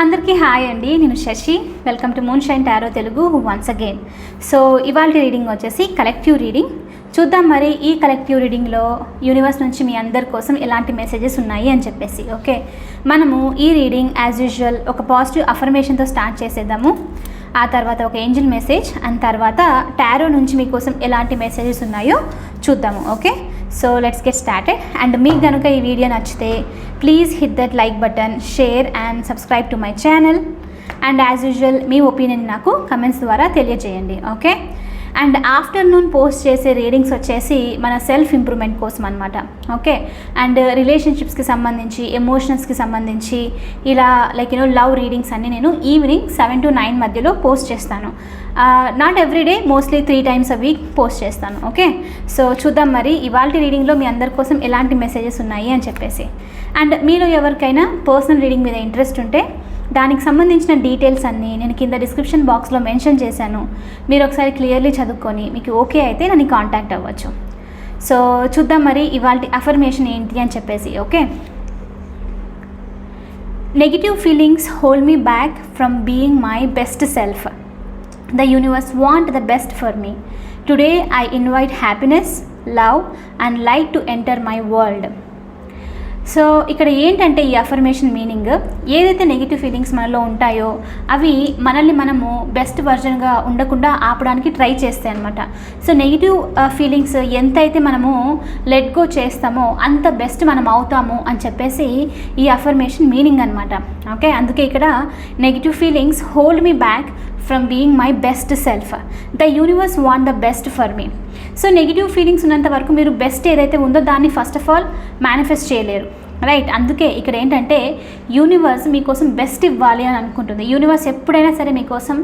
అందరికీ హాయ్ అండి, నేను Shashi. Welcome to moon shine tarot Telugu once again. So ఇవాళ రీడింగ్ వచ్చేసి కలెక్టివ్ రీడింగ్. చూద్దాం మరి ఈ కలెక్టివ్ రీడింగ్లో యూనివర్స్ నుంచి మీ అందరి కోసం ఎలాంటి మెసేజెస్ ఉన్నాయి అని చెప్పేసి. ఓకే, మనము ఈ రీడింగ్ యాజ్ యూజువల్ ఒక పాజిటివ్ అఫర్మేషన్తో స్టార్ట్ చేసేద్దాము. ఆ తర్వాత ఒక ఏంజిల్ మెసేజ్, అండ్ తర్వాత టారో నుంచి మీకోసం ఎలాంటి మెసేజెస్ ఉన్నాయో చూద్దాము. Okay, so let's get started. And మీకు కనుక ఈ వీడియో నచ్చితే please hit that like button, share and subscribe to my channel. And as usual me opinion నాకు కమెంట్స్ ద్వారా తెలియజేయండి. ఓకే, అండ్ ఆఫ్టర్నూన్ పోస్ట్ చేసే రీడింగ్స్ వచ్చేసి మన సెల్ఫ్ ఇంప్రూవ్మెంట్ కోసం అనమాట. ఓకే, అండ్ రిలేషన్షిప్స్కి సంబంధించి, ఎమోషనల్స్కి సంబంధించి ఇలా లైక్ లవ్ రీడింగ్స్ అన్నీ నేను ఈవినింగ్ 7 to 9 మధ్యలో పోస్ట్ చేస్తాను. Not everyday, mostly 3 times a week post చేస్తాను. ఓకే, సో చూద్దాం మరి ఇవాళ రీడింగ్లో మీ అందరి కోసం ఎలాంటి మెసేజెస్ ఉన్నాయి అని చెప్పేసి. అండ్ మీలో ఎవరికైనా పర్సనల్ రీడింగ్ మీద ఇంట్రెస్ట్ ఉంటే దానికి సంబంధించిన డీటెయిల్స్ అన్నీ నేను కింద డిస్క్రిప్షన్ బాక్స్లో మెన్షన్ చేశాను. మీరు ఒకసారి క్లియర్లీ చదువుకొని మీకు ఓకే అయితే నన్ను కాంటాక్ట్ అవ్వచ్చు. సో చూద్దాం మరి ఇవాళ అఫర్మేషన్ ఏంటి అని చెప్పేసి. Okay, negative feelings hold me back from being my best self. The universe want the best for me. Today I invite happiness, love and light to enter my world. So ఇక్కడ ఏంటంటే ఈ affirmation meaning, ఏదైతే negative feelings మనలో ఉంటాయో అవి మనల్ని మనము best వర్జన్గా ఉండకుండా ఆపడానికి ట్రై చేస్తాయి అనమాట. సో నెగిటివ్ ఫీలింగ్స్ ఎంతైతే మనము లెట్ గో చేస్తామో అంత బెస్ట్ మనం అవుతాము అని చెప్పేసి ఈ అఫర్మేషన్ మీనింగ్ అనమాట. ఓకే, అందుకే ఇక్కడ negative feelings hold me back from being my best self. The universe want the best for me. So negative feelings ఉన్నంత వరకు మీరు బెస్ట్ ఏదైతే ఉందో దాన్ని ఫస్ట్ ఆఫ్ ఆల్ మేనిఫెస్ట్ చేయలేరు, రైట్? అందుకే ఇక్కడ ఏంటంటే యూనివర్స్ మీకోసం బెస్ట్ ఇవ్వాలి అని అనుకుంటుంది. యూనివర్స్ ఎప్పుడైనా సరే మీకోసం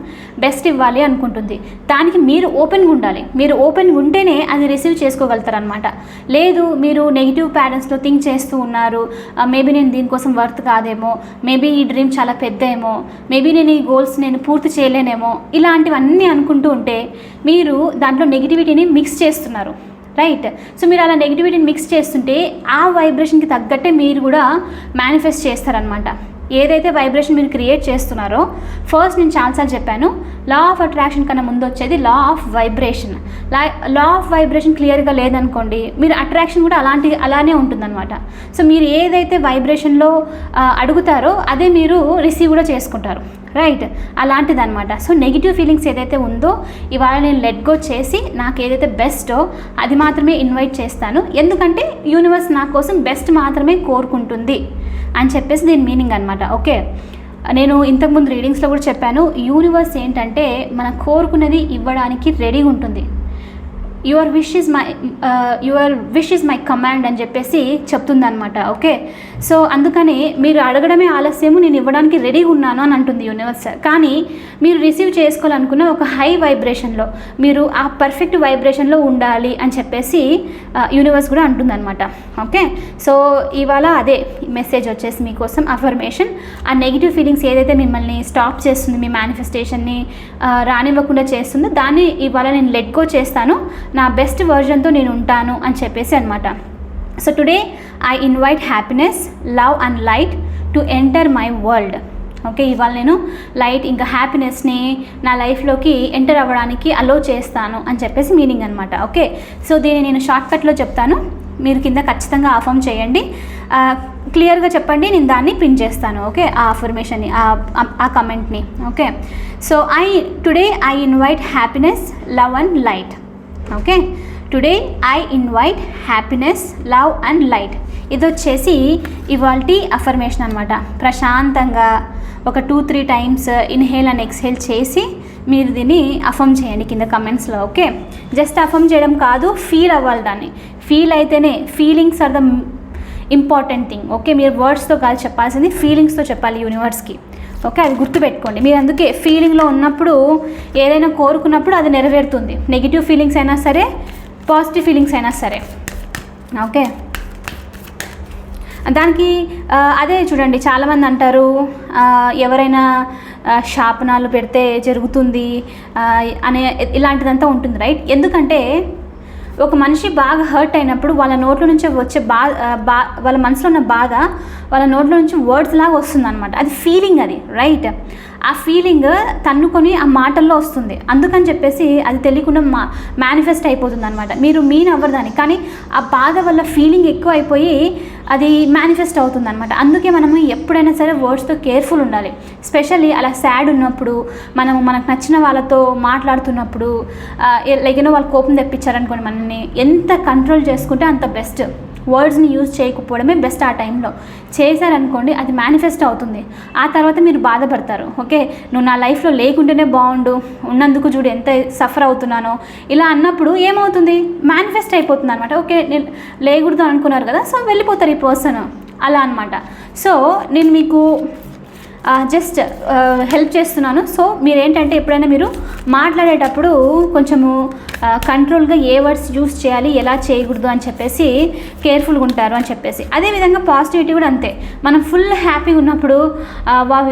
బెస్ట్ ఇవ్వాలి అనుకుంటుంది. దానికి మీరు ఓపెన్గా ఉండాలి. మీరు ఓపెన్గా ఉంటేనే అది రిసీవ్ చేసుకోగలుగుతారు అనమాట. లేదు, మీరు నెగిటివ్ ప్యాటర్న్స్లో థింక్ చేస్తూ ఉన్నారు, మేబీ నేను దీనికోసం వర్త్ కాదేమో, మేబీ ఈ డ్రీమ్ చాలా పెద్ద ఏమో, మేబీ నేను ఈ గోల్స్ నేను పూర్తి చేయలేనేమో, ఇలాంటివన్నీ అనుకుంటూ ఉంటే మీరు దాంట్లో నెగిటివిటీని మిక్స్ చేస్తున్నారు, రైట్? సో మీరు అలా నెగిటివిటీని మిక్స్ చేస్తుంటే ఆ వైబ్రేషన్కి తగ్గట్టే మీరు కూడా మేనిఫెస్ట్ చేస్తారనమాట. ఏదైతే వైబ్రేషన్ మీరు క్రియేట్ చేస్తున్నారో, ఫస్ట్ నేను చాలాసార్లు చెప్పాను, లా ఆఫ్ అట్రాక్షన్ కన్నా ముందు వచ్చేది law of vibration. Law of vibration క్లియర్గా లేదనుకోండి, మీరు అట్రాక్షన్ కూడా అలానే ఉంటుందన్నమాట. సో మీరు ఏదైతే వైబ్రేషన్లో అడుగుతారో అదే మీరు రిసీవ్ కూడా చేసుకుంటారు, రైట్? అలాంటిది అనమాట. సో నెగిటివ్ ఫీలింగ్స్ ఏదైతే ఉందో ఇవాళ నేను లెట్ గో చేసి నాకు ఏదైతే బెస్టో అది మాత్రమే ఇన్వైట్ చేస్తాను. ఎందుకంటే యూనివర్స్ నా కోసం బెస్ట్ మాత్రమే కోరుకుంటుంది అని చెప్పేసి దీని మీనింగ్ అనమాట. ఓకే, నేను ఇంతకుముందు రీడింగ్స్లో కూడా చెప్పాను, యూనివర్స్ ఏంటంటే మనం కోరుకున్నది ఇవ్వడానికి రెడీగా ఉంటుంది. Your wish is my command అని చెప్పేసి చెప్తుందనమాట. ఓకే, సో అందుకని మీరు అడగడమే ఆలస్యము, నేను ఇవ్వడానికి రెడీగా ఉన్నాను అని అంటుంది యూనివర్స్. కానీ మీరు రిసీవ్ చేసుకోవాలనుకున్న ఒక హై వైబ్రేషన్లో, మీరు ఆ పర్ఫెక్ట్ వైబ్రేషన్లో ఉండాలి అని చెప్పేసి యూనివర్స్ కూడా అంటుందన్నమాట. ఓకే, సో ఇవాళ అదే మెసేజ్ వచ్చేసి మీకోసం అఫర్మేషన్. ఆ నెగిటివ్ ఫీలింగ్స్ ఏదైతే మిమ్మల్ని స్టాప్ చేస్తుంది, మీ మేనిఫెస్టేషన్ని రానివ్వకుండా చేస్తుందో దాన్ని ఇవాళ నేను లెట్ గో చేస్తాను, నా బెస్ట్ వర్జన్తో నేను ఉంటాను అని చెప్పేసి అనమాట. So today I invite happiness, love and light to enter my world. Okay, ఇవాళ నేను లైట్ ఇంకా హ్యాపీనెస్ని నా లైఫ్లోకి ఎంటర్ అవ్వడానికి అలో చేస్తాను అని చెప్పేసి మీనింగ్ అనమాట. ఓకే, సో దీన్ని నేను షార్ట్కట్లో చెప్తాను, మీరు కింద ఖచ్చితంగా అఫర్మ్ చేయండి, క్లియర్గా చెప్పండి, నేను దాన్ని ప్రింట్ చేస్తాను. ఓకే, ఆ అఫర్మేషన్ని, ఆ కమెంట్ని. Okay, so today I invite happiness, love and light. Okay, today I invite happiness, love and light. ఇది వచ్చేసి ఇవాల్టి అఫర్మేషన్ అనమాట. ప్రశాంతంగా ఒక 2-3 times ఇన్హేల్ అండ్ ఎక్స్హేల్ చేసి మీరు దీన్ని అఫర్మ్ చేయండి కింద కమెంట్స్లో. ఓకే, జస్ట్ అఫర్మ్ చేయడం కాదు, ఫీల్ అవ్వాలి దాన్ని. ఫీల్ అయితేనే, feelings are the important thing. Okay, మీరు వర్డ్స్తో కాదు చెప్పాల్సింది, ఫీలింగ్స్తో చెప్పాలి యూనివర్స్కి. ఓకే, అది గుర్తుపెట్టుకోండి. మీరు అందుకే ఫీలింగ్లో ఉన్నప్పుడు, ఏదైనా కోరుకున్నప్పుడు అది నెరవేరుతుంది. నెగిటివ్ ఫీలింగ్స్ అయినా సరే, పాజిటివ్ ఫీలింగ్స్ అయినా సరే. ఓకే, దానికి అదే చూడండి, చాలామంది అంటారు ఎవరైనా శాపనాలు పెడితే జరుగుతుంది అనే ఇలాంటిదంతా ఉంటుంది, రైట్? ఎందుకంటే ఒక మనిషి బాగా హర్ట్ అయినప్పుడు వాళ్ళ నోట్లో నుంచి వచ్చే వాళ్ళ మనసులో ఉన్న బాధ వాళ్ళ నోట్లో నుంచి వర్డ్స్ లాగా వస్తుంది అనమాట. అది ఫీలింగ్, అది రైట్. ఆ ఫీలింగ్ తన్నుకొని ఆ మాటల్లో వస్తుంది. అందుకని చెప్పేసి అది తెలియకుండా మేనిఫెస్ట్ అయిపోతుంది అనమాట. మీరు మీన్ అవ్వరు దానికి, కానీ ఆ బాధ వల్ల ఫీలింగ్ ఎక్కువ అయిపోయి అది మేనిఫెస్ట్ అవుతుంది అనమాట. అందుకే మనము ఎప్పుడైనా సరే వర్డ్స్తో కేర్ఫుల్ ఉండాలి. స్పెషల్లీ అలా సాడ్ ఉన్నప్పుడు, మనకు నచ్చిన వాళ్ళతో మాట్లాడుతున్నప్పుడు, లైక్ వాళ్ళు కోపం తెప్పించారనుకోండి, మనల్ని ఎంత కంట్రోల్ చేసుకుంటే అంత బెస్ట్. వర్డ్స్ని యూజ్ చేయకపోవడమే బెస్ట్. ఆ టైంలో చేశారనుకోండి అది మేనిఫెస్ట్ అవుతుంది. ఆ తర్వాత మీరు బాధపడతారు, ఓకే నువ్వు నా లైఫ్లో లేకుంటేనే బాగుండు, ఉన్నందుకు చూడు ఎంత సఫర్ అవుతున్నానో, ఇలా అన్నప్పుడు ఏమవుతుంది, మేనిఫెస్ట్ అయిపోతుంది అనమాట. ఓకే నేను లేకూడదు అనుకున్నారు కదా, సో వెళ్ళిపోతారు ఈ పర్సన్, అలా అనమాట. సో నేను మీకు జస్ట్ హెల్ప్ చేస్తున్నాను. సో మీరేంటంటే ఎప్పుడైనా మీరు మాట్లాడేటప్పుడు కొంచెము కంట్రోల్గా ఏ వర్డ్స్ యూస్ చేయాలి, ఎలా చేయకూడదు అని చెప్పేసి కేర్ఫుల్గా ఉంటారు అని చెప్పేసి. అదేవిధంగా పాజిటివిటీ కూడా అంతే. మనం ఫుల్ హ్యాపీగా ఉన్నప్పుడు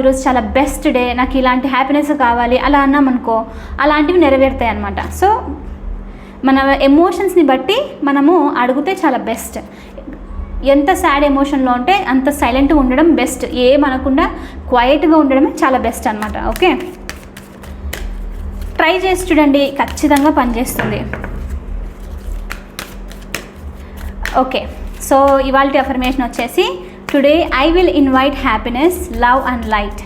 ఈరోజు చాలా బెస్ట్ డే, నాకు ఇలాంటి హ్యాపీనెస్ కావాలి అలా అన్నామనుకో, అలాంటివి నెరవేరుతాయి అన్నమాట. సో మన ఎమోషన్స్ని బట్టి మనము అడిగితే చాలా బెస్ట్. ఎంత సాడ్ ఎమోషన్లో ఉంటే అంత సైలెంట్గా ఉండడం బెస్ట్. ఏమనకుండా క్వైట్గా ఉండడమే చాలా బెస్ట్ అనమాట. ఓకే, ట్రై చేసి చూడండి, ఖచ్చితంగా పనిచేస్తుంది. ఓకే, సో ఇవాల్టి అఫర్మేషన్ వచ్చేసి today I will invite happiness, love and light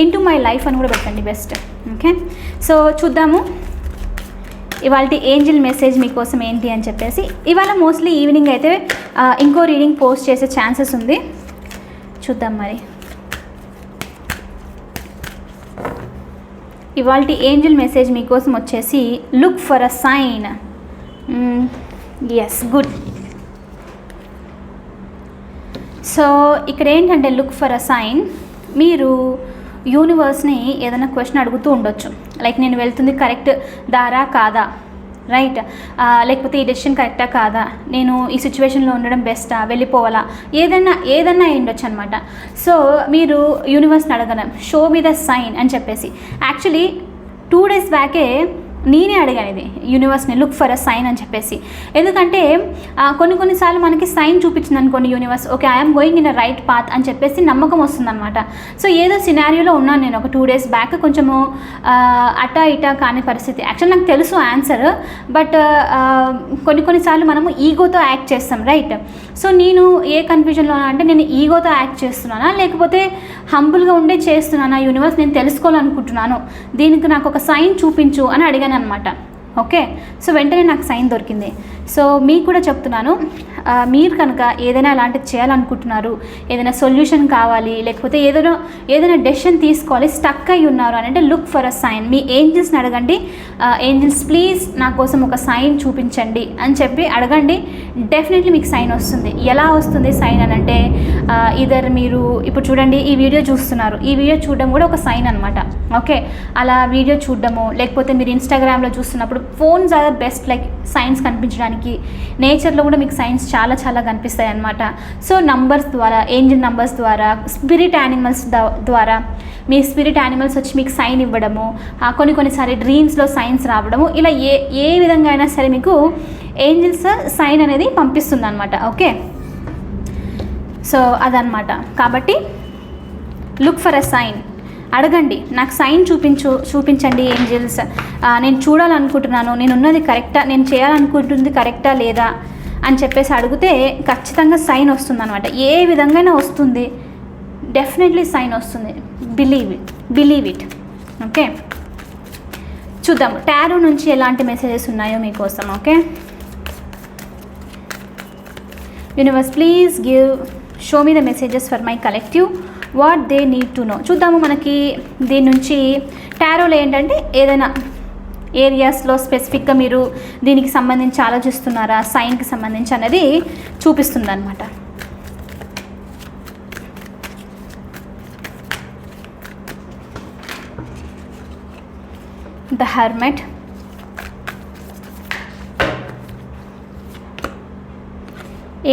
in to my life అని కూడా పెట్టండి, బెస్ట్. ఓకే, సో చూద్దాము ఇవాళ ఏంజిల్ మెసేజ్ మీకోసం ఏంటి అని చెప్పేసి. ఇవాళ మోస్ట్లీ ఈవినింగ్ అయితే ఇంకో రీడింగ్ పోస్ట్ చేసే ఛాన్సెస్ ఉంది, చూద్దాం మరి. ఇవాళ ఏంజిల్ మెసేజ్ మీకోసం వచ్చేసి look for a sign. Yes, good. So ఇక్కడ ఏంటంటే లుక్ ఫర్ అ సైన్, మీరు యూనివర్స్ని ఏదైనా క్వశ్చన్ అడుగుతూ ఉండొచ్చు. లైక్ నేను వెళ్తుంది కరెక్ట్ దారా కాదా, రైట్, లేకపోతే ఈ డెసిషన్ కరెక్టా కాదా, నేను ఈ సిచ్యువేషన్లో ఉండడం బెస్టా, వెళ్ళిపోవాలా, ఏదన్నా ఉండొచ్చు అనమాట. సో మీరు యూనివర్స్ని అడగడం, షో మీ ద సైన్ అని చెప్పేసి. యాక్చువల్లీ 2 days బ్యాకే నేనే అడిగాను ఇది యూనివర్స్ని, లుక్ ఫర్ అ సైన్ అని చెప్పేసి. ఎందుకంటే కొన్నిసార్లు మనకి సైన్ చూపించింది అనుకోండి universe, okay I'm going in a right path అని చెప్పేసి నమ్మకం వస్తుందన్నమాట. సో ఏదో సినారియోలో ఉన్నాను నేను ఒక 2 days బ్యాక్, కొంచెము అటా ఇటా కాని పరిస్థితి. యాక్చువల్ నాకు తెలుసు ఆన్సర్, బట్ కొన్నిసార్లు మనము ఈగోతో యాక్ట్ చేస్తాం, రైట్. సో నేను ఏ కన్ఫ్యూజన్లో అంటే నేను ఈగోతో యాక్ట్ చేస్తున్నానా, లేకపోతే హంబుల్గా ఉండే చేస్తున్నానా, యూనివర్స్ నేను తెలుసుకోవాలనుకుంటున్నాను, దీనికి నాకు ఒక సైన్ చూపించు అని అడిగాను అనమాట. ఓకే, సో వెంటనే నాకు సైన్ దొరికింది. సో మీకు కూడా చెప్తున్నాను, మీరు కనుక ఏదైనా అలాంటిది చేయాలనుకుంటున్నారు, ఏదైనా సొల్యూషన్ కావాలి, లేకపోతే ఏదైనా డెసిషన్ తీసుకోవాలి, స్టక్ అయి ఉన్నారు అని అంటే లుక్ ఫర్ అ సైన్. మీ ఏంజిల్స్ని అడగండి, ఏంజిల్స్ ప్లీజ్ నా కోసం ఒక సైన్ చూపించండి అని చెప్పి అడగండి. డెఫినెట్లీ మీకు సైన్ వస్తుంది. ఎలా వస్తుంది సైన్ అని అంటే, ఇదర్ మీరు ఇప్పుడు చూడండి ఈ వీడియో చూస్తున్నారు, ఈ వీడియో చూడడం కూడా ఒక సైన్ అనమాట. ఓకే, అలా వీడియో చూడడము, లేకపోతే మీరు ఇన్స్టాగ్రామ్లో చూస్తున్నప్పుడు phones are best like signs కనిపించడానికి. నేచర్లో కూడా మీకు సైన్స్ చాలా చాలా కనిపిస్తాయి అన్నమాట. సో నంబర్స్ ద్వారా, ఏంజిల్ నంబర్స్ ద్వారా, స్పిరిట్ యానిమల్స్ ద్వారా మీ స్పిరిట్ యానిమల్స్ వచ్చి మీకు సైన్ ఇవ్వడము, కొన్నిసారి డ్రీమ్స్లో సైన్స్ రావడము, ఇలా ఏ విధంగా అయినా సరే మీకు ఏంజిల్స్ సైన్ అనేది పంపిస్తుంది అనమాట. ఓకే, సో అదనమాట. కాబట్టి లుక్ ఫర్ అ సైన్, అడగండి నాకు సైన్ చూపించండి ఏంజిల్స్, నేను చూడాలనుకుంటున్నాను, నేను ఉన్నది కరెక్టా, నేను చేయాలనుకుంటుంది కరెక్టా లేదా అని చెప్పేసి అడిగితే ఖచ్చితంగా సైన్ వస్తుంది అనమాట. ఏ విధంగా వస్తుంది, డెఫినెట్లీ సైన్ వస్తుంది. Believe it. ఓకే, చూద్దాం టారో నుంచి ఎలాంటి మెసేజెస్ ఉన్నాయో మీకోసం. Okay, universe please show me the messages for my collective, what they need to know. చూద్దాము మనకి దీని నుంచి. టారోలో ఏంటంటే ఏదైనా ఏరియాస్లో స్పెసిఫిక్గా మీరు దీనికి సంబంధించి ఆలోచిస్తున్నారా, సైన్కి సంబంధించి అనేది చూపిస్తుంది అనమాట. The hermit,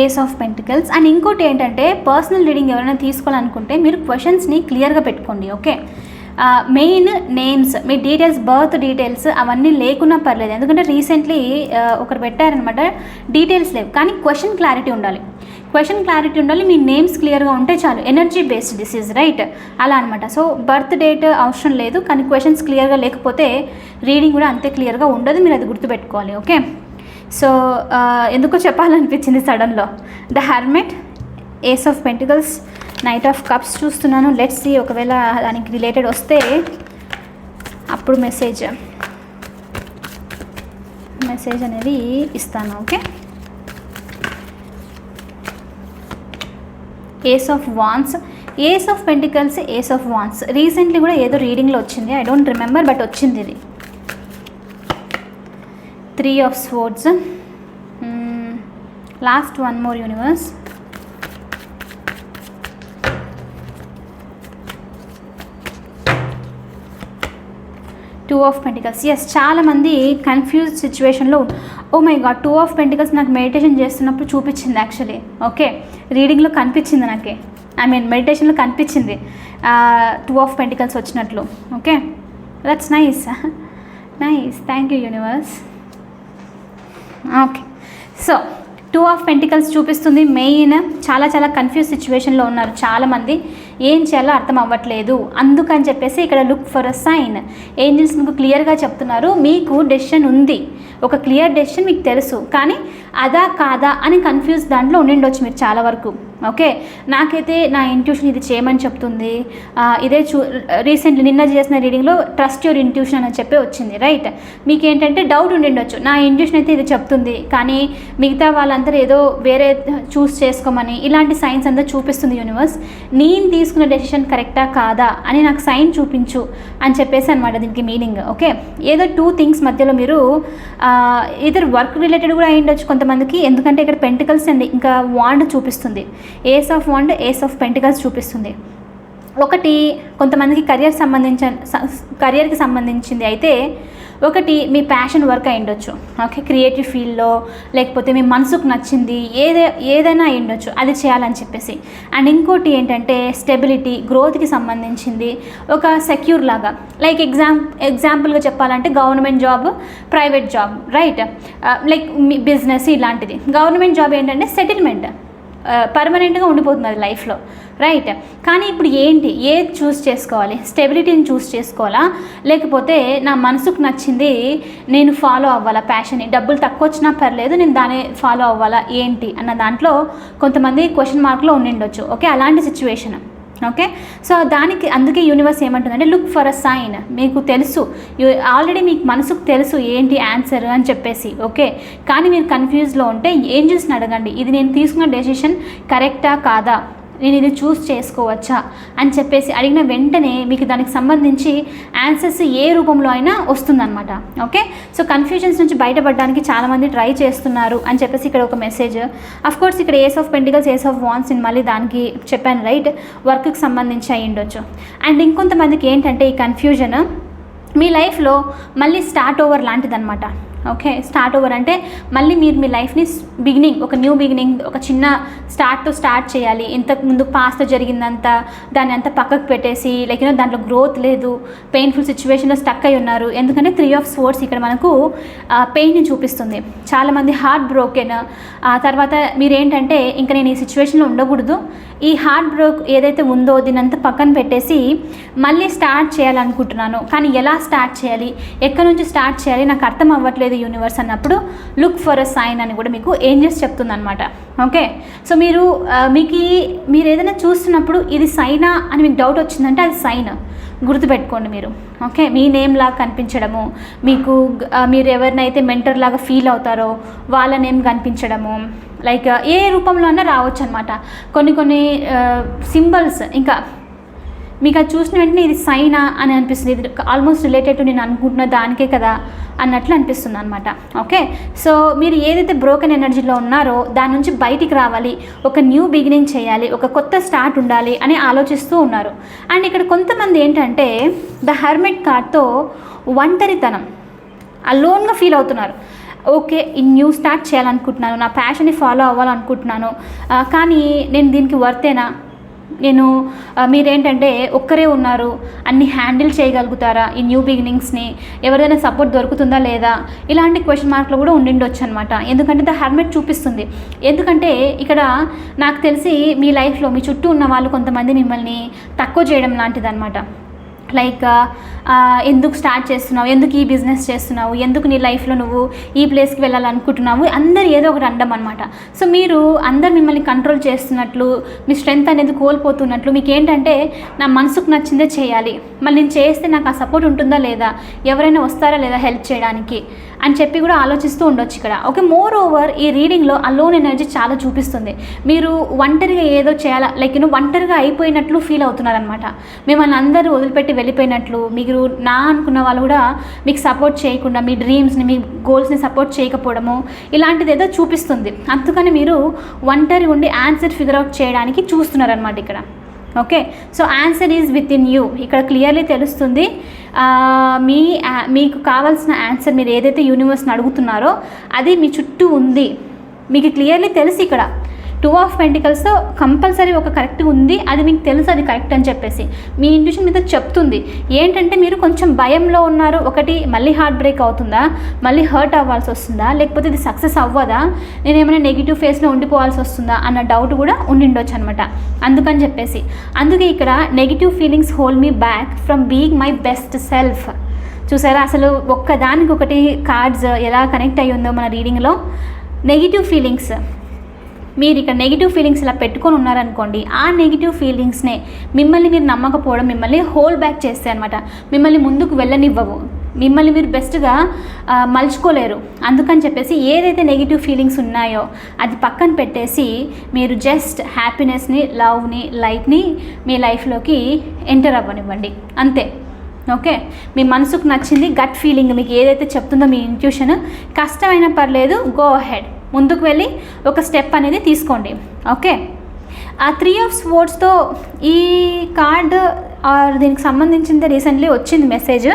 ace of pentacles. And ఇంకోటి ఏంటంటే పర్సనల్ రీడింగ్ ఎవరైనా తీసుకోవాలనుకుంటే మీరు క్వశ్చన్స్ని క్లియర్గా పెట్టుకోండి. ఓకే, మెయిన్ నేమ్స్, మీ డీటెయిల్స్, బర్త్ డీటెయిల్స్ అవన్నీ లేకున్నా పర్లేదు. ఎందుకంటే రీసెంట్లీ ఒకరు పెట్టారనమాట, డీటెయిల్స్ లేవు కానీ క్వశ్చన్ క్లారిటీ ఉండాలి. మీ నేమ్స్ క్లియర్గా ఉంటే చాలు. Energy based disease, right? అలా అనమాట. సో బర్త్ డేట్ అవసరం లేదు, కానీ క్వశ్చన్స్ క్లియర్గా లేకపోతే రీడింగ్ కూడా అంతే క్లియర్గా ఉండదు. మీరు అది గుర్తుపెట్టుకోవాలి. ఓకే, సో ఎందుకో చెప్పాలనిపించింది సడన్లో. The hermit, ace of pentacles, knight of cups చూస్తున్నాను. లెట్స్ సీ, ఒకవేళ దానికి రిలేటెడ్ వస్తే అప్పుడు మెసేజ్ అనేది ఇస్తాను. Okay, ace of wands, ace of pentacles, ace of wands. Recently కూడా ఏదో రీడింగ్లో వచ్చింది, ఐ డోంట్ రిమెంబర్, బట్ వచ్చింది ఇది. 3 of swords, last one more universe. Two of Pentacles. Yes, చాలా మంది కన్ఫ్యూజ్ సిచ్యువేషన్లో. Oh my god, 2 of Pentacles నాకు meditation చేస్తున్నప్పుడు చూపించింది యాక్చువల్లీ. ఓకే, రీడింగ్లో కనిపించింది నాకే, మెడిటేషన్లో కనిపించింది 2 of Pentacles వచ్చినట్లు. Okay, that's nice. Thank you universe. Okay, so 2 of Pentacles చూపిస్తుంది. మెయిన్ చాలా కన్ఫ్యూజ్ సిచ్యువేషన్లో ఉన్నారు చాలామంది, ఏం చేయాలో అర్థం అవ్వట్లేదు. అందుకని చెప్పేసి ఇక్కడ look for a sign. Angels మీకు క్లియర్గా చెప్తున్నారు, మీకు డెసిషన్ ఉంది, ఒక క్లియర్ డెసిషన్ మీకు తెలుసు, కానీ అదా కాదా అని కన్ఫ్యూజ్ దాంట్లో ఉండిండొచ్చు మీరు చాలా వరకు. ఓకే, నాకైతే నా ఇంట్యూషన్ ఇది చేయమని చెప్తుంది. ఇదే రీసెంట్లీ నిన్న చేసిన రీడింగ్లో ట్రస్ట్ యువర్ ఇంట్యూషన్ అని చెప్పి వచ్చింది, రైట్? మీకు ఏంటంటే డౌట్ ఉండిండొచ్చు, నా ఇంట్యూషన్ అయితే ఇది చెప్తుంది, కానీ మిగతా వాళ్ళందరూ ఏదో వేరే చూస్ చేసుకోమని, ఇలాంటి సైన్స్ అంతా చూపిస్తుంది యూనివర్స్. నేను తీసుకున్న డెసిషన్ కరెక్టా కాదా అని నాకు సైన్ చూపించు అని చెప్పేసి అనమాట దీనికి మీనింగ్. ఓకే, ఏదో 2 థింగ్స్ మధ్యలో మీరు ఇద్దరు వర్క్ రిలేటెడ్ కూడా అయ్యిండొచ్చు కొంతమందికి, ఎందుకంటే ఇక్కడ పెంటికల్స్ అండ్ ఇంకా వాండ్ చూపిస్తుంది. Ace of wand, ace of pentacles చూపిస్తుంది. ఒకటి కొంతమందికి కరియర్కి సంబంధించింది అయితే, ఒకటి మీ ప్యాషన్ వర్క్ అయి ఉండొచ్చు. ఓకే, క్రియేటివ్ ఫీల్డ్లో, లేకపోతే మీ మనసుకు నచ్చింది ఏదైనా అయి ఉండొచ్చు, అది చేయాలని చెప్పేసి. అండ్ ఇంకోటి ఏంటంటే స్టెబిలిటీ, గ్రోత్కి సంబంధించింది, ఒక సెక్యూర్ లాగా. లైక్ ఎగ్జాంపుల్గా చెప్పాలంటే government job, private job, right? Like మీ బిజినెస్ ఇలాంటిది. గవర్నమెంట్ జాబ్ ఏంటంటే సెటిల్మెంట్, పర్మనెంట్గా ఉండిపోతుంది అది లైఫ్లో, రైట్? కానీ ఇప్పుడు ఏంటి, ఏది చూస్ చేసుకోవాలి? స్టెబిలిటీని చూస్ చేసుకోవాలా, లేకపోతే నా మనసుకు నచ్చింది నేను ఫాలో అవ్వాలా, ప్యాషన్ని, డబ్బులు తక్కువ వచ్చినా పర్లేదు నేను దాన్ని ఫాలో అవ్వాలా ఏంటి అన్న దాంట్లో కొంతమంది క్వశ్చన్ మార్క్లో ఉండిండొచ్చు. ఓకే, అలాంటి సిచ్యువేషన్. ఓకే, సో దానికి అందుకే యూనివర్స్ ఏమంటుందంటే లుక్ ఫర్ అ సైన్. మీకు తెలుసు, ఆల్రెడీ మీకు మనసుకు తెలుసు ఏంటి ఆన్సర్ అని చెప్పేసి. ఓకే, కానీ మీరు కన్ఫ్యూజ్లో ఉంటే ఏంజల్స్ని అడగండి, ఇది నేను తీసుకున్న డెసిషన్ కరెక్టా కాదా, నేను ఇది చూస్ చేసుకోవచ్చా అని చెప్పేసి అడిగిన వెంటనే మీకు దానికి సంబంధించి ఆన్సర్స్ ఏ రూపంలో అయినా వస్తుందన్నమాట. ఓకే, సో కన్ఫ్యూజన్స్ నుంచి బయటపడడానికి చాలామంది ట్రై చేస్తున్నారు అని చెప్పేసి ఇక్కడ ఒక మెసేజ్. అఫ్కోర్స్ ఇక్కడ ace of pentacles, ace of wands నేను మళ్ళీ దానికి చెప్పాను, రైట్? వర్క్కి సంబంధించి అయి ఉండొచ్చు. అండ్ ఇంకొంతమందికి ఏంటంటే ఈ కన్ఫ్యూజన్ మీ లైఫ్లో మళ్ళీ స్టార్ట్ ఓవర్ లాంటిదన్నమాట. ఓకే, స్టార్ట్ ఓవర్ అంటే మళ్ళీ మీరు మీ లైఫ్ని బిగినింగ్, ఒక న్యూ బిగినింగ్, ఒక చిన్న స్టార్ట్ చేయాలి. ఇంతకుముందు పాస్ట్ జరిగిందంతా దాన్ని అంతా పక్కకు పెట్టేసి, లైక్ దాంట్లో గ్రోత్ లేదు, పెయిన్ఫుల్ సిచ్యువేషన్లో స్టక్ అయి ఉన్నారు. ఎందుకంటే 3 of Swords ఇక్కడ మనకు పెయిన్ని చూపిస్తుంది. చాలామంది హార్ట్ బ్రోకెన్, తర్వాత మీరేంటంటే ఇంకా నేను ఈ సిచ్యువేషన్లో ఉండకూడదు, ఈ హార్ట్ బ్రోక్ ఏదైతే ఉందో దీనంతా పక్కన పెట్టేసి మళ్ళీ స్టార్ట్ చేయాలనుకుంటున్నాను, కానీ ఎలా స్టార్ట్ చేయాలి, ఎక్కడి నుంచి స్టార్ట్ చేయాలి నాకు అర్థం అవ్వట్లేదు యూనివర్స్ అన్నప్పుడు లుక్ ఫర్ అ సైన్ అని కూడా మీకు ఏంజల్స్ చెప్తుందన్నమాట. ఓకే, సో మీరు ఏదైనా చూస్తున్నప్పుడు ఇది సైనా అని మీకు డౌట్ వచ్చిందంటే అది సైన్, గుర్తుపెట్టుకోండి మీరు. ఓకే, మీ నేమ్ లాగా కనిపించడము, మీరు ఎవరినైతే మెంటర్ లాగా ఫీల్ అవుతారో వాళ్ళ నేమ్ కనిపించడము, లైక్ ఏ రూపంలో అన్నా రావచ్చు అనమాట. కొన్ని సింబల్స్ ఇంకా మీకు అది చూసిన వెంటనే ఇది సైనా అని అనిపిస్తుంది, ఇది ఆల్మోస్ట్ రిలేటెడ్ టు నేను అనుకుంటున్న దానికే కదా అన్నట్లు అనిపిస్తుంది అనమాట. ఓకే, సో మీరు ఏదైతే బ్రోకెన్ ఎనర్జీలో ఉన్నారో దాని నుంచి బయటికి రావాలి, ఒక న్యూ బిగినింగ్ చేయాలి, ఒక కొత్త స్టార్ట్ ఉండాలి అని ఆలోచిస్తూ ఉన్నారు. అండ్ ఇక్కడ కొంతమంది ఏంటంటే ద హెర్మిట్ కార్డ్తో ఒంటరితనం, అలోన్గా ఫీల్ అవుతున్నారు. ఓకే, ఈ న్యూ స్టార్ట్ చేయాలనుకుంటున్నాను, నా ప్యాషన్ని ఫాలో అవ్వాలనుకుంటున్నాను, కానీ నేను దీనికి వర్తేనా, నేను మీరేంటంటే ఒక్కరే ఉన్నారు, అన్ని హ్యాండిల్ చేయగలుగుతారా ఈ న్యూ బిగినింగ్స్ని, ఎవరైనా సపోర్ట్ దొరుకుతుందా లేదా, ఇలాంటి క్వశ్చన్ మార్క్లు కూడా ఉండిండొచ్చు అనమాట. ఎందుకంటే ద హెర్మిట్ చూపిస్తుంది. ఎందుకంటే ఇక్కడ నాకు తెలిసి మీ లైఫ్లో మీ చుట్టూ ఉన్న వాళ్ళు కొంతమంది మిమ్మల్ని తక్కువ చేయడం లాంటిది అనమాట. లైక్ ఎందుకు స్టార్ట్ చేస్తున్నావు, ఎందుకు ఈ బిజినెస్ చేస్తున్నావు, ఎందుకు నీ లైఫ్లో నువ్వు ఈ ప్లేస్కి వెళ్ళాలనుకుంటున్నావు, అందరు ఏదో ఒకటి అనడం అనమాట. సో మీరు అందరు మిమ్మల్ని కంట్రోల్ చేస్తున్నట్లు, మీ స్ట్రెంగ్త్ అనేది కోల్పోతున్నట్లు, మీకు ఏంటంటే నా మనసుకు నచ్చిందే చేయాలి, మళ్ళీ నేను చేస్తే నాకు ఆ సపోర్ట్ ఉంటుందా లేదా, ఎవరైనా వస్తారా లేదా హెల్ప్ చేయడానికి అని చెప్పి కూడా ఆలోచిస్తూ ఉండొచ్చు ఇక్కడ. ఓకే, మోర్ ఓవర్ ఈ రీడింగ్లో ఆ లోన్ ఎనర్జీ చాలా చూపిస్తుంది. మీరు ఒంటరిగా ఏదో చేయాలా, లైక్ ఒంటరిగా అయిపోయినట్లు ఫీల్ అవుతున్నారనమాట. మిమ్మల్ని అందరూ వదిలిపెట్టి వెళ్ళిపోయినట్లు, మీరు నా అనుకున్న వాళ్ళు కూడా మీకు సపోర్ట్ చేయకుండా, మీ డ్రీమ్స్ని మీ గోల్స్ని సపోర్ట్ చేయకపోవడము ఇలాంటిది ఏదో చూపిస్తుంది. అందుకని మీరు ఒంటరి ఉండి ఆన్సర్ ఫిగర్ అవుట్ చేయడానికి చూస్తున్నారనమాట ఇక్కడ. Okay, so answer is with in you. ఇక్కడ క్లియర్లీ తెలుస్తుంది మీకు కావాల్సిన ఆన్సర్, మీరు ఏదైతే యూనివర్స్ని అడుగుతున్నారో అది మీ చుట్టూ ఉంది. మీకు క్లియర్లీ తెలుసు ఇక్కడ 2 ఆఫ్ పెంటికల్స్తో కంపల్సరీ ఒక కరెక్ట్ ఉంది, అది మీకు తెలుసు అది కరెక్ట్ అని చెప్పేసి మీ ఇంట్యూషన్ మీద చెప్తుంది. ఏంటంటే మీరు కొంచెం భయంలో ఉన్నారు. ఒకటి, మళ్ళీ హార్ట్ బ్రేక్ అవుతుందా, మళ్ళీ హర్ట్ అవ్వాల్సి వస్తుందా, లేకపోతే ఇది సక్సెస్ అవ్వదా, నేను ఏమైనా నెగిటివ్ ఫేస్లో ఉండిపోవాల్సి వస్తుందా అన్న డౌట్ కూడా ఉండిండొచ్చు అనమాట. అందుకని చెప్పేసి అందుకే ఇక్కడ negative feelings hold me back from being my best self. చూసారా అసలు ఒక్కదానికి ఒకటి కార్డ్స్ ఎలా కనెక్ట్ అయ్యి ఉందో మన రీడింగ్లో. నెగిటివ్ ఫీలింగ్స్, మీరు ఇక్కడ నెగిటివ్ ఫీలింగ్స్ ఇలా పెట్టుకొని ఉన్నారనుకోండి, ఆ నెగిటివ్ ఫీలింగ్స్నే మిమ్మల్ని మీరు నమ్మకపోవడం మిమ్మల్ని హోల్డ్ బ్యాక్ చేస్తాయి అనమాట. మిమ్మల్ని ముందుకు వెళ్ళనివ్వవు, మిమ్మల్ని మీరు బెస్ట్గా మలుచుకోలేరు. అందుకని చెప్పేసి ఏదైతే నెగిటివ్ ఫీలింగ్స్ ఉన్నాయో అది పక్కన పెట్టేసి మీరు జస్ట్ హ్యాపీనెస్ని, లవ్ని, లైట్ని మీ లైఫ్లోకి ఎంటర్ అవ్వనివ్వండి అంతే. ఓకే, మీ మనసుకు నచ్చింది, గట్ ఫీలింగ్ మీకు ఏదైతే చెప్తుందో మీ ఇంట్యూషన్, కష్టమైనా పర్లేదు, గో అహెడ్, ముందుకు వెళ్ళి ఒక స్టెప్ అనేది తీసుకోండి. ఓకే, ఆ 3 ఆఫ్ స్వోర్డ్స్తో ఈ కార్డ్ దీనికి సంబంధించింది రీసెంట్లీ వచ్చింది మెసేజ్.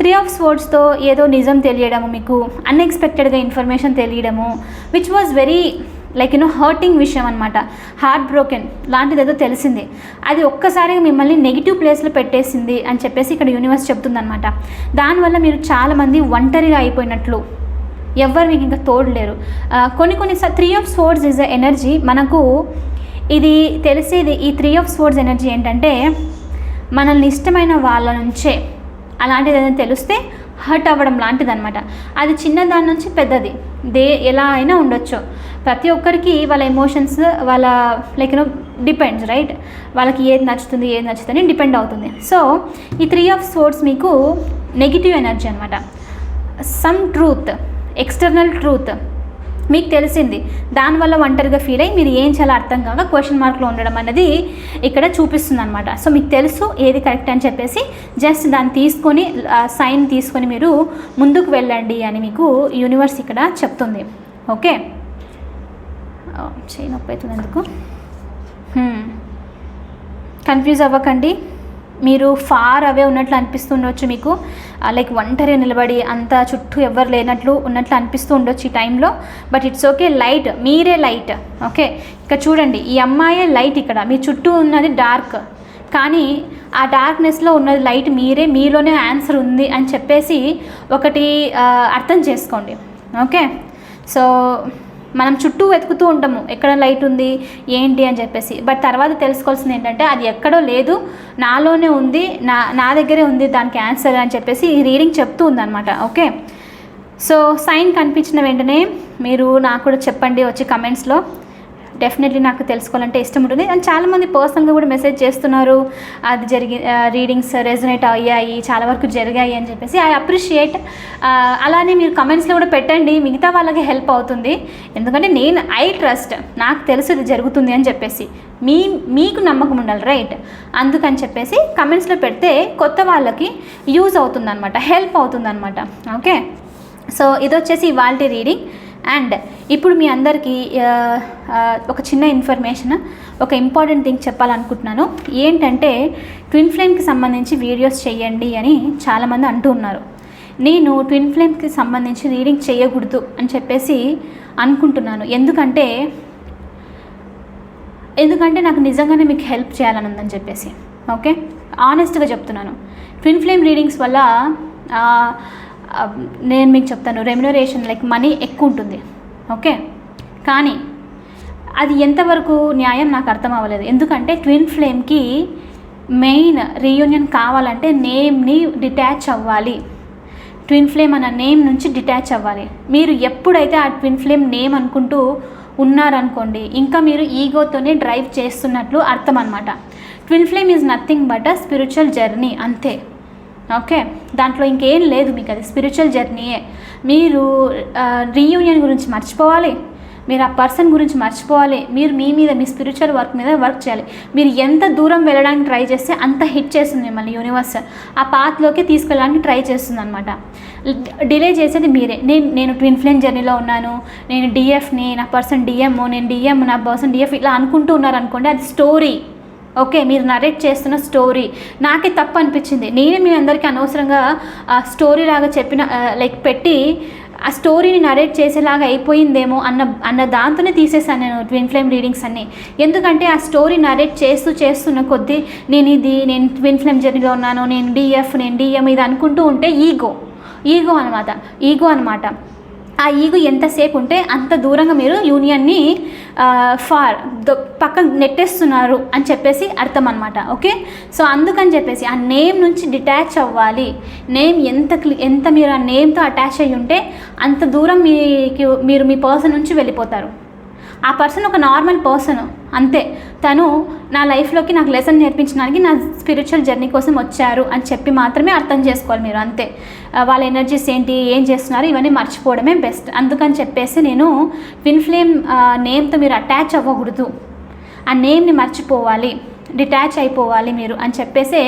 3 ఆఫ్ స్వోర్డ్స్తో ఏదో నిజం తెలియడము, మీకు అన్ఎక్స్పెక్టెడ్గా ఇన్ఫర్మేషన్ తెలియడము, which was very like hurting విషయం అనమాట. హార్ట్ బ్రోకెన్ లాంటిది ఏదో తెలిసింది, అది ఒక్కసారిగా మిమ్మల్ని నెగిటివ్ ప్లేస్లో పెట్టేసింది అని చెప్పేసి ఇక్కడ యూనివర్స్ చెప్తుందనమాట. దానివల్ల మీరు చాలామంది ఒంటరిగా అయిపోయినట్లు, ఎవ్వరు మీకు ఇంకా తోడలేరు. కొన్ని 3 of swords is a energy. మనకు ఇది తెలిసేది, ఈ 3 ఆఫ్ స్వోర్డ్స్ ఎనర్జీ ఏంటంటే మనల్ని ఇష్టమైన వాళ్ళ నుంచే అలాంటిది ఏదైనా తెలిస్తే హర్ట్ అవ్వడం లాంటిది అనమాట. అది చిన్నదాని నుంచి పెద్దది ఎలా అయినా ఉండొచ్చు. ప్రతి ఒక్కరికి వాళ్ళ ఎమోషన్స్, వాళ్ళ లైక్ డిపెండ్స్, రైట్, వాళ్ళకి ఏది నచ్చుతుంది ఏది నచ్చుతుంది డిపెండ్ అవుతుంది. సో ఈ 3 ఆఫ్ స్వోర్డ్స్ మీకు నెగిటివ్ ఎనర్జీ అనమాట. సమ్ ట్రూత్, ఎక్స్టర్నల్ ట్రూత్ మీకు తెలిసింది, దానివల్ల ఒంటరిగా ఫీల్ అయ్యి మీరు ఏం చాలా అర్థం కాక క్వశ్చన్ మార్క్లో ఉండడం అనేది ఇక్కడ చూపిస్తుంది అనమాట. సో మీకు తెలుసు ఏది కరెక్ట్ అని చెప్పేసి జస్ట్ దాన్ని తీసుకొని, సైన్ తీసుకొని మీరు ముందుకు వెళ్ళండి అని మీకు యూనివర్స్ ఇక్కడ చెప్తుంది. ఓకే, చేయి నొప్పి అవుతుంది ఎందుకు, కన్ఫ్యూజ్ అవ్వకండి. మీరు ఫార్ అవే ఉన్నట్లు అనిపిస్తుండొచ్చు, మీకు లైక్ ఒంటరి నిలబడి అంత చుట్టూ ఎవరు లేనట్లు ఉన్నట్లు అనిపిస్తూ ఉండొచ్చు ఈ టైంలో. బట్ ఇట్స్ ఓకే, లైట్, మీరే లైట్. ఓకే, ఇక్కడ చూడండి, ఈ అమ్మాయే లైట్, ఇక్కడ మీ చుట్టూ ఉన్నది డార్క్, కానీ ఆ డార్క్నెస్లో ఉన్నది లైట్ మీరే, మీలోనే ఆన్సర్ ఉంది అని చెప్పేసి ఒకటి అర్థం చేసుకోండి. ఓకే, సో మనం చుట్టూ వెతుకుతూ ఉంటాము ఎక్కడ లైట్ ఉంది ఏంటి అని చెప్పేసి, బట్ తర్వాత తెలుసుకోవాల్సింది ఏంటంటే అది ఎక్కడో లేదు, నాలోనే ఉంది, నా దగ్గరే ఉంది దానికి ఆన్సర్ అని చెప్పేసి ఈ రీడింగ్ చెప్తూ ఉందన్నమాట. ఓకే, సో సైన్ కనిపించిన వెంటనే మీరు నాకు కూడా చెప్పండి వచ్చి కమెంట్స్లో. డెఫినెట్లీ నాకు తెలుసుకోవాలంటే ఇష్టం ఉంటుంది. అండ్ చాలామంది పర్సనల్గా కూడా మెసేజ్ చేస్తున్నారు, అది రీడింగ్స్ రెజొనేట్ అయ్యాయి, చాలా వరకు జరిగాయి అని చెప్పేసి. I appreciate. అలానే మీరు కమెంట్స్లో కూడా పెట్టండి, మిగతా వాళ్ళకి హెల్ప్ అవుతుంది. ఎందుకంటే ఐ ట్రస్ట్, నాకు తెలుసు ఇది జరుగుతుంది అని చెప్పేసి మీకు నమ్మకం ఉండాలి, రైట్. అందుకని చెప్పేసి కమెంట్స్లో పెడితే కొత్త వాళ్ళకి యూజ్ అవుతుందన్నమాట, హెల్ప్ అవుతుందన్నమాట. ఓకే, సో ఇది వచ్చేసి ఇవాల్టి రీడింగ్. అండ్ ఇప్పుడు మీ అందరికీ ఒక చిన్న ఇన్ఫర్మేషన్, ఒక ఇంపార్టెంట్ థింగ్ చెప్పాలనుకుంటున్నాను. ఏంటంటే ట్విన్ ఫ్లేమ్కి సంబంధించి వీడియోస్ చేయండి అని చాలామంది అంటూ ఉన్నారు. నేను ట్విన్ ఫ్లేమ్కి సంబంధించి రీడింగ్ చేయకూడదు అని చెప్పేసి అనుకుంటున్నాను. ఎందుకంటే ఎందుకంటే నాకు నిజంగానే మీకు హెల్ప్ చేయాలని ఉందని చెప్పేసి. ఓకే, ఆనెస్ట్గా చెప్తున్నాను. ట్విన్ ఫ్లేమ్ రీడింగ్స్ వల్ల నేను మీకు చెప్తాను, రెమ్యునరేషన్ లైక్ మనీ ఎక్కువ ఉంటుంది. ఓకే, కానీ అది ఎంతవరకు న్యాయం నాకు అర్థం అవ్వలేదు. ఎందుకంటే ట్విన్ ఫ్లేమ్కి మెయిన్ రీయూనియన్ కావాలంటే నేమ్ని డిటాచ్ అవ్వాలి. ట్విన్ ఫ్లేమ్ అన్న నేమ్ నుంచి డిటాచ్ అవ్వాలి. మీరు ఎప్పుడైతే ఆ ట్విన్ ఫ్లేమ్ నేమ్ అనుకుంటూ ఉన్నారనుకోండి, ఇంకా మీరు ఈగోతోనే డ్రైవ్ చేస్తున్నట్లు అర్థం అనమాట. Twin flame is nothing but a spiritual journey, అంతే. ఓకే, దాంట్లో ఇంకేం లేదు, మీకు అది స్పిరిచువల్ జర్నీయే. మీరు రీయూనియన్ గురించి మర్చిపోవాలి, మీరు ఆ పర్సన్ గురించి మర్చిపోవాలి, మీరు మీ మీద మీ స్పిరిచువల్ వర్క్ మీద వర్క్ చేయాలి. మీరు ఎంత దూరం వెళ్ళడానికి ట్రై చేస్తే అంత హిట్ చేస్తుంది మిమ్మల్ని యూనివర్స్, ఆ పాత్లోకి తీసుకెళ్ళడానికి ట్రై చేస్తుంది అనమాట. డిలే చేసేది మీరే. నేను ట్విన్ ఫ్లేమ్ జర్నీలో ఉన్నాను, నేను డిఎఫ్ని, నా పర్సన్ డిఎం, నేను డిఎం, నా పర్సన్ డిఎఫ్, ఇలా అనుకుంటూ ఉన్నారనుకోండి, అది స్టోరీ. ఓకే, మీరు నరేట్ చేస్తున్న స్టోరీ. నాకే తప్పు అనిపించింది, నేనే మీ అందరికీ అనవసరంగా స్టోరీ లాగా చెప్పిన లైక్ పెట్టి ఆ స్టోరీని నరేట్ చేసేలాగా అయిపోయిందేమో అన్న దాంతోనే తీసేసాను నేను ట్విన్ ఫ్లేమ్ రీడింగ్స్ అన్నీ. ఎందుకంటే ఆ స్టోరీ నరేట్ చేస్తున్న కొద్దీ నేను ట్విన్ ఫ్లేమ్ జర్నీలో ఉన్నాను, నేను డిఎఫ్, నేను డిఎం, ఇది అనుకుంటూ ఉంటే ఈగో అనమాట. ఆ ఈగో ఎంతసేపు ఉంటే అంత దూరంగా మీరు యూనియన్ని పక్కన నెట్టేస్తున్నారు అని చెప్పేసి అర్థం అనమాట. ఓకే, సో అందుకని చెప్పేసి ఆ నేమ్ నుంచి డిటాచ్ అవ్వాలి. నేమ్ ఎంత మీరు ఆ నేమ్తో అటాచ్ అయ్యి ఉంటే అంత దూరం మీరు మీ పర్సన్ నుంచి వెళ్ళిపోతారు. ఆ పర్సన్ ఒక నార్మల్ పర్సన్, అంతే. తను నా లైఫ్లోకి నాకు లెసన్ నేర్పించడానికి, నా స్పిరిచువల్ జర్నీ కోసం వచ్చారు అని చెప్పి మాత్రమే అర్థం చేసుకోవాలి మీరు, అంతే. వాళ్ళ ఎనర్జీస్ ఏంటి, ఏం చేస్తున్నారు, ఇవన్నీ మర్చిపోవడమే బెస్ట్. అందుకని చెప్పేసి నేను ట్విన్ ఫ్లేమ్ నేమ్తో మీరు అటాచ్ అవ్వకూడదు, ఆ నేమ్ని మర్చిపోవాలి, డిటాచ్ అయిపోవాలి మీరు అని చెప్పేసి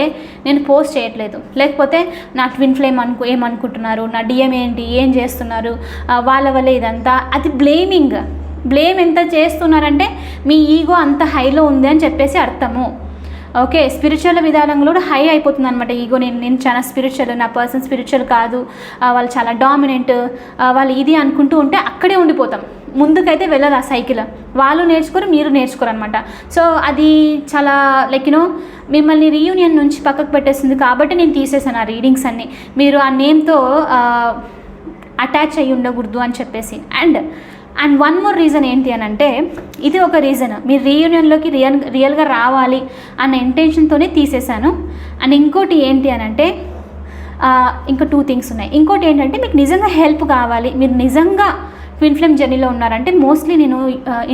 నేను పోస్ట్ చేయట్లేదు. లేకపోతే నా ట్విన్ ఫ్లేమ్ ఏమనుకుంటున్నారు, నా డిఎం ఏంటి, ఏం చేస్తున్నారు, వాళ్ళ వల్ల ఇదంతా, అది బ్లేమ్ ఎంత చేస్తున్నారంటే మీ ఈగో అంత హైలో ఉంది అని చెప్పేసి అర్థము. ఓకే, స్పిరిచువల్ విధానంలో కూడా హై అయిపోతుంది అనమాట ఈగో. నేను చాలా స్పిరిచువల్, నా పర్సన్ స్పిరిచువల్ కాదు, వాళ్ళు చాలా డామినెంట్, వాళ్ళు ఇది అనుకుంటూ ఉంటే అక్కడే ఉండిపోతాం. ముందుకైతే వెళ్ళదు ఆ సైకిల్. వాళ్ళు నేర్చుకోరు, మీరు నేర్చుకోరు అనమాట. సో అది చాలా లైక్ మిమ్మల్ని రీయూనియన్ నుంచి పక్కకు పెట్టేస్తుంది. కాబట్టి నేను తీసేసాను ఆ రీడింగ్స్ అన్నీ. మీరు ఆ నేమ్తో అటాచ్ అయ్యి ఉండకూడదు అని చెప్పేసి. అండ్ వన్ మోర్ రీజన్ ఏంటి అని అంటే, ఇది ఒక రీజన్, మీరు రీయూనియన్లోకి రియల్గా రావాలి అన్న ఇంటెన్షన్తోనే తీసేశాను. అండ్ ఇంకోటి ఏంటి అని అంటే, ఇంకా 2 థింగ్స్ ఉన్నాయి. ఇంకోటి ఏంటంటే, మీకు నిజంగా హెల్ప్ కావాలి, మీరు నిజంగా ట్విన్ ఫ్లేమ్ జర్నీలో ఉన్నారంటే, మోస్ట్లీ నేను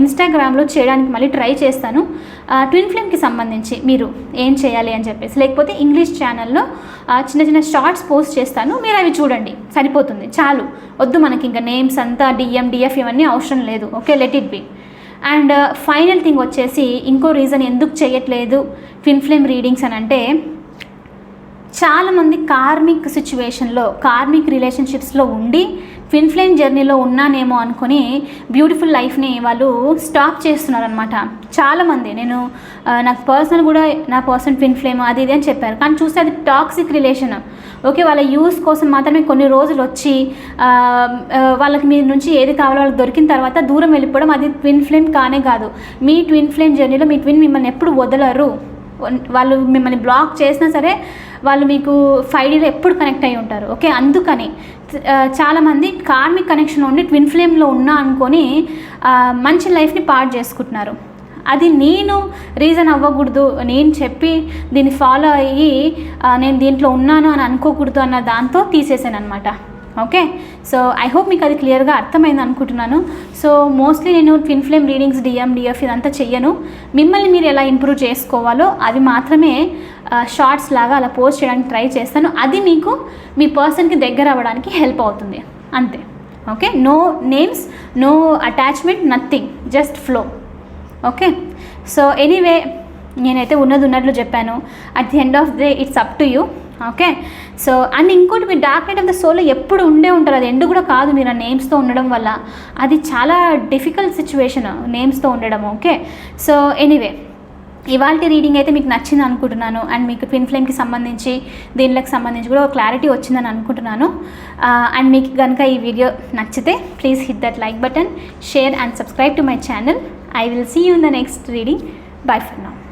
ఇన్స్టాగ్రామ్లో చేయడానికి మళ్ళీ ట్రై చేస్తాను ట్విన్ ఫ్లేమ్కి సంబంధించి మీరు ఏం చేయాలి అని చెప్పేసి. లేకపోతే ఇంగ్లీష్ ఛానల్లో చిన్న షార్ట్స్ పోస్ట్ చేస్తాను, మీరు అవి చూడండి, సరిపోతుంది, చాలు. వద్దు మనకి ఇంకా నేమ్స్ అంతా డిఎం, డిఎఫ్ ఇవన్నీ అవసరం లేదు. Okay, let it be. And final thing వచ్చేసి, ఇంకో రీజన్ ఎందుకు చేయట్లేదు ట్విన్ ఫ్లేమ్ రీడింగ్స్ అని అంటే, చాలామంది కార్మిక్ రిలేషన్షిప్స్లో ఉండి ట్విన్ ఫ్లేమ్ జర్నీలో ఉన్నానేమో అనుకుని బ్యూటిఫుల్ లైఫ్ని వాళ్ళు స్టాప్ చేస్తున్నారనమాట. చాలామంది నాకు పర్సనల్ కూడా నా పర్సన్ ట్విన్ ఫ్లేమ్ అది ఇది అని చెప్పారు, కానీ చూస్తే అది టాక్సిక్ రిలేషన్. ఓకే, వాళ్ళ యూస్ కోసం మాత్రమే కొన్ని రోజులు వచ్చి వాళ్ళకి మీ నుంచి ఏది కావాలో వాళ్ళకి దొరికిన తర్వాత దూరం వెళ్ళిపోవడం, అది ట్విన్ ఫ్లేమ్ కానే కాదు. మీ ట్విన్ ఫ్లేమ్ జర్నీలో మీ ట్విన్ మిమ్మల్ని ఎప్పుడు వదలరు. వాళ్ళు మిమ్మల్ని బ్లాక్ చేసినా సరే వాళ్ళు మీకు 5Dలో ఎప్పుడు కనెక్ట్ అయి ఉంటారు. ఓకే, అందుకని చాలామంది కార్మిక్ కనెక్షన్ ఉండి ట్విన్ ఫ్లేమ్లో ఉన్నా అనుకొని మంచి లైఫ్ని పాడు చేసుకుంటున్నారు. అది నేను రీజన్ అవ్వకూడదు, నేను చెప్పి దీన్ని ఫాలో అయ్యి నేను దీంట్లో ఉన్నాను అని అనుకోకూడదు అన్న దాంతో తీసేసాను అనమాట. ఓకే, సో ఐ హోప్ మీకు అది క్లియర్గా అర్థమైంది అనుకుంటున్నాను. సో మోస్ట్లీ నేను twin flame readings, DM, DF ఇదంతా చెయ్యను. మిమ్మల్ని మీరు ఎలా ఇంప్రూవ్ చేసుకోవాలో అవి మాత్రమే షార్ట్స్ లాగా అలా పోస్ట్ చేయడానికి ట్రై చేస్తాను. అది మీకు మీ పర్సన్కి దగ్గర అవ్వడానికి హెల్ప్ అవుతుంది, అంతే. Okay, no names, no attachment, nothing, just flow. Okay, so anyway నేనైతే ఉన్నట్లు చెప్పాను. At the end of the day it's up to you. Okay, so and ఇంకోటి, మీరు డార్క్ నైట్ ఆఫ్ ద సోల్లో ఎప్పుడు ఉంటారు. అది ఎండ్ కూడా కాదు మీరు ఆ నేమ్స్తో ఉండడం వల్ల. అది చాలా డిఫికల్ట్ సిచ్యువేషన్ నేమ్స్తో ఉండడం. ఓకే, సో ఎనీవే ఇవాళ రీడింగ్ అయితే మీకు నచ్చింది అనుకుంటున్నాను. అండ్ మీకు ట్విన్ ఫ్లేమ్కి సంబంధించి దీనికి సంబంధించి కూడా క్లారిటీ వచ్చిందని అనుకుంటున్నాను. అండ్ మీకు కనుక ఈ వీడియో నచ్చితే please hit that like button, share and subscribe to my channel. I will see you in the next reading. Bye for now.